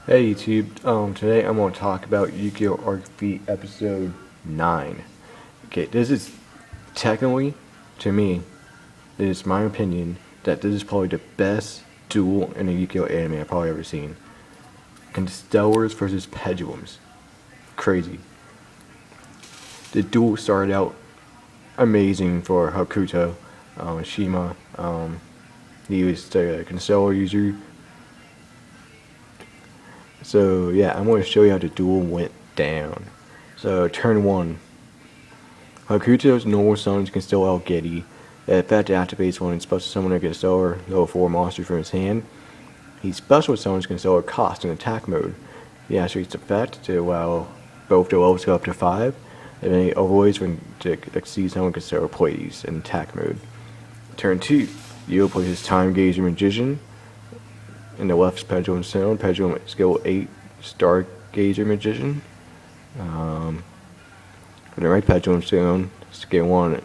Hey YouTube, today I'm going to talk about Yugioh Arc V episode 9. Okay, this is technically, to me, it is my opinion that this is probably the best duel in a Yugioh anime I've probably ever seen. Constellars versus Pendulums. Crazy. The duel started out amazing for Hakuto. Shima, he was the Constellar user. So yeah, I'm going to show you how the duel went down. So turn 1. Hakuto's normal summons can still out Getty. The effect activates when it's supposed to summon a Constellar level 4 monster from his hand. He special summons Constellar cost in attack mode. He activates the effect to allow both the levels to go up to 5, and then he overlays when to exceed summon Constellar Pleiades in attack mode. Turn 2. Yugioh places Time Gazer Magician in the left Pendulum Sound, Pendulum skill 8 Stargazer Magician. For the right Pendulum Sound, skill 1,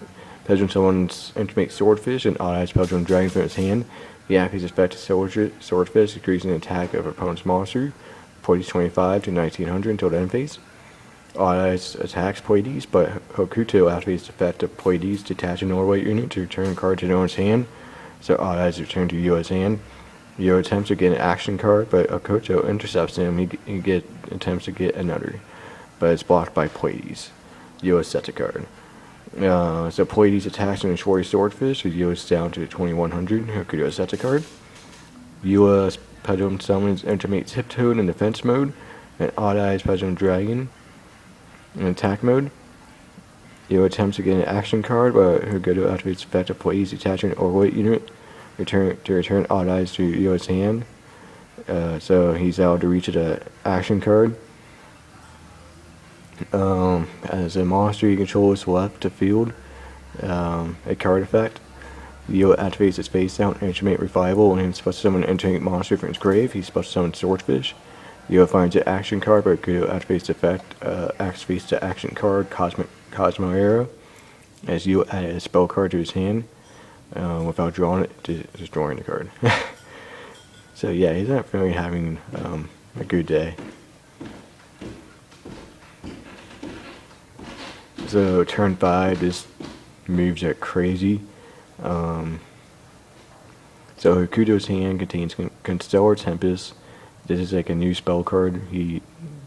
Pendulum summons Intimate Swordfish and automatic Pendulum Dragon from his hand. He activates effect Swordfish, increasing the attack of opponent's monster, Pleiades 25 to 1900 until the end phase. Automatic attacks Pleiades, but Hakuto activates the effect of Pleiades, detach an overweight unit to return a card to the owner's hand, so automatic return to Yugioh's hand. Yugioh attempts to get an action card, but Hakuto intercepts him. He attempts to get another, but it's blocked by Pleiades. Yugioh sets a card. So Pleiades attacks and destroys Swordfish, so Yugioh's down to 2100. Hakuto sets a card. Yugioh's Pendulum summons Intimate Tiptoad in defense mode, and Odd-Eyes Pendulum Dragon in attack mode. Yugioh attempts to get an action card, but Hakuto activates the effect of Pleiades, detaching an overweight unit to return Odd-Eyes to Yugioh's hand. So he's out to reach an action card. As a monster you control is left to field a card effect. Yugioh activates its face down Intimate Revival, and he's supposed to summon an Intimate monster from his grave. He's supposed to summon Swordfish. Yugioh finds an action card, but Hakuto activates the effect, activates the action card Cosmo Arrow, as Yugioh added a spell card to his hand without drawing it, destroying the card. So yeah, he's not really having a good day. So turn 5, this moves are crazy. So Hakuto's hand contains Constellar Tempest. This is like a new spell card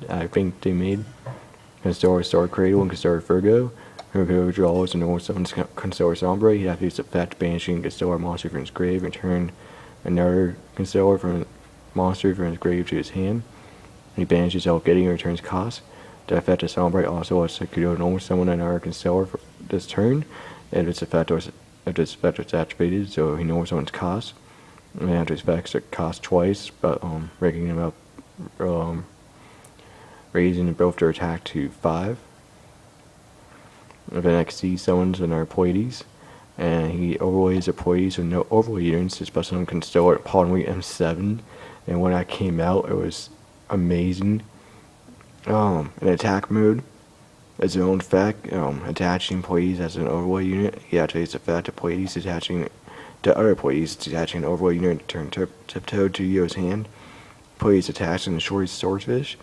I think they made. Constellar Star Cradle and Constellar Virgo. Hakuto draws and normal summons Constellar Sombre. He activates the effect banishing Constellar monster from his grave and turn another Constellar monster from his grave to his hand. He banishes El Getty and returns cost. The effect of Sombre also lets Hakuto normal summon another Constellar for this turn if this effect was activated, so he normal summons cost. And after his effects cost twice, but breaking them up, raising both their attack to 5. Then XC summons another Pleiades, and he overlays a Pleiades with no overlay units to special summon Constellar Pawn Week M7. And when that came out, it was amazing. In attack mode, as an own effect, attaching Pleiades as an overlay unit, he activates the effect of Pleiades attaching to other Pleiades, detaching an overlay unit to turn Tiptoad to Yugioh's hand. Pleiades attacks and destroys Swordfish.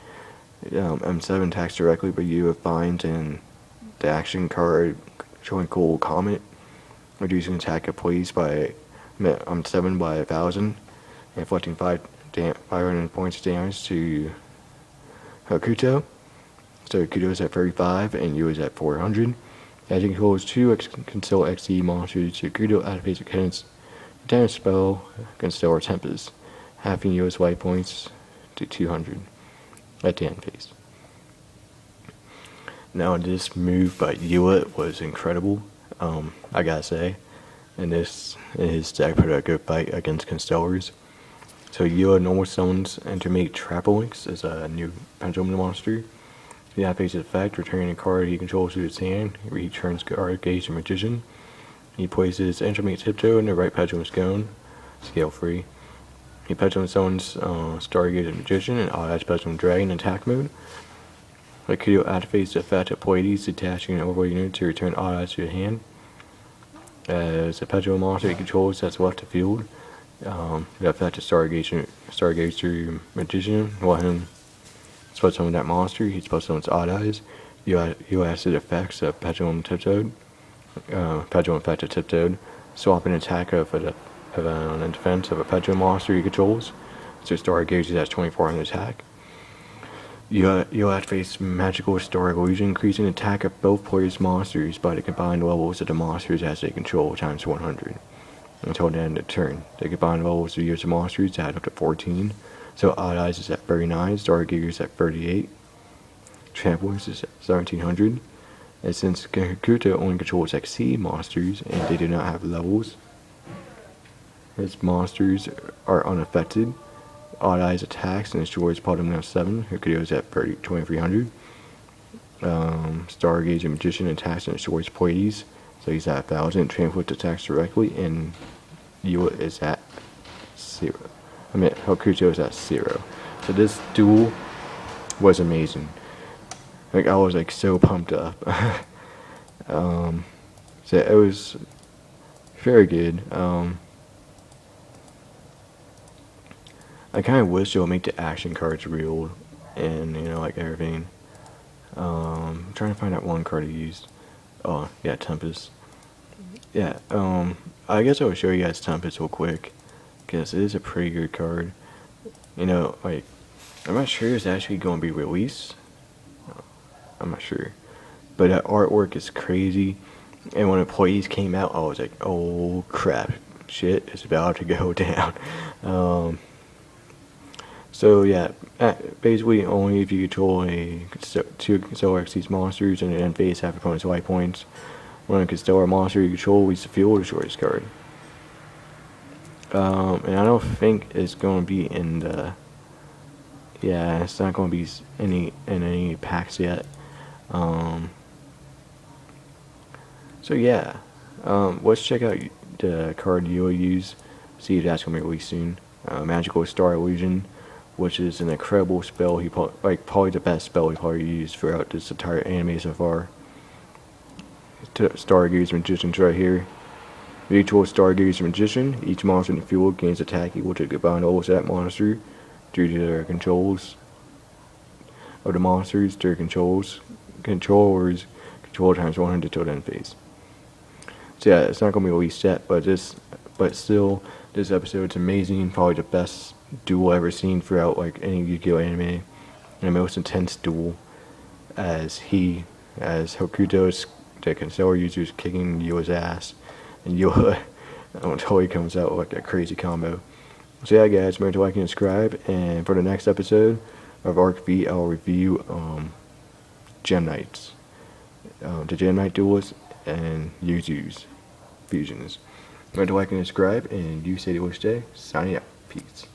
M7 attacks directly, but Yugioh finds in the action card showing Cool Comet, reducing attack of Pleiades by M7 by 1000, inflicting 500 points of damage to Hakuto. So Hakuto's at 35 and Yugioh's at 400. As he controls 2 Constellar XE monsters, Hakuto activates a damage spell, Constellar Tempest, halving Yugioh's life points to 200 at the end phase. Now this move by Yugioh was incredible, I gotta say, and his deck put a good fight against Constellars. So Yugioh normal summons Intimate Trapolinx as a new Pendulum monster. He activates the effect, returning a card he controls to his hand. He returns card Gazer Magician. He places Intimate Tiptoe in the right Pendulum Scone, scale free. He Pendulum summons Stargazer Magician and Odd-Eyes Pendulum Dragon in attack mode. Hakuto activates the effect of Pleiades, detaching an overlay unit to return Odd-Eyes to the hand. As a Pendulum monster he controls that's left to field, The effect of Stargazer Magician. Well, him supposed to summon that monster. He's supposed to summon its odd eyes. You acid effects of Pendulum Tiptoed. Pendulum effect of Tiptoed. Swap an attack of a defense of a Pendulum monster he controls. So Stargazer has 2400 attack. You activate Magical Star Illusion, increasing attack of both players' monsters by the combined levels of the monsters as they control times 100. Until the end of the turn. The combined levels of your monsters add up to 14. So Odd Eyes is at 39, Stargazer is at 38, Tramplers is at 1700. And since Kakuto only controls XC monsters and they do not have levels, his monsters are unaffected. Odd Eyes attacks and destroys Polygon 7. Kakuto is at 2300. Stargazer Magician attacks and destroys Pleiades, so he's at 1000. Tramplers attacks directly, and Yugioh is at 0. Hokuto is at 0. So this duel was amazing. Like, I was like so pumped up. So it was very good. I kind of wish they would make the action cards real, and like everything. I'm trying to find out one card I used. Oh yeah, Tempest. Yeah. I guess I will show you guys Tempest real quick, because it is a pretty good card. Like, I'm not sure it's actually going to be released. I'm not sure. But that artwork is crazy. And when Employees came out, I was like, oh crap, shit is about to go down. So yeah, basically only if you control two select these monsters and then face half opponent's life points. When a Constellar monster you control leaves the field, destroy this card. And I don't think it's going to be in the... Yeah, it's not going to be in any packs yet. So yeah, let's check out the card you'll use. See if that's going to be released soon. Magical Star Illusion, which is an incredible spell. Probably the best spell he probably used throughout this entire anime so far. Stargazer Magician's right here. Mutual Stargazer Magician. Each monster in the field gains attack equal to the combined levels of that monster due to their controls of the monsters. Their controllers control times 100 till the end phase. So yeah, it's not gonna be released yet, but still, this episode's amazing. Probably the best duel ever seen throughout like any Yugioh anime, and the most intense duel, as Hokuto's the Constellar user is kicking Yugioh's ass, and Yugioh totally comes out with like a crazy combo. So yeah, guys, remember to like and subscribe. And for the next episode of Arc V, I'll review Gem Knights, the Gem Knight duels, and Yugioh's fusions. Remember to like and subscribe, and you say the wish day. Signing out. Peace.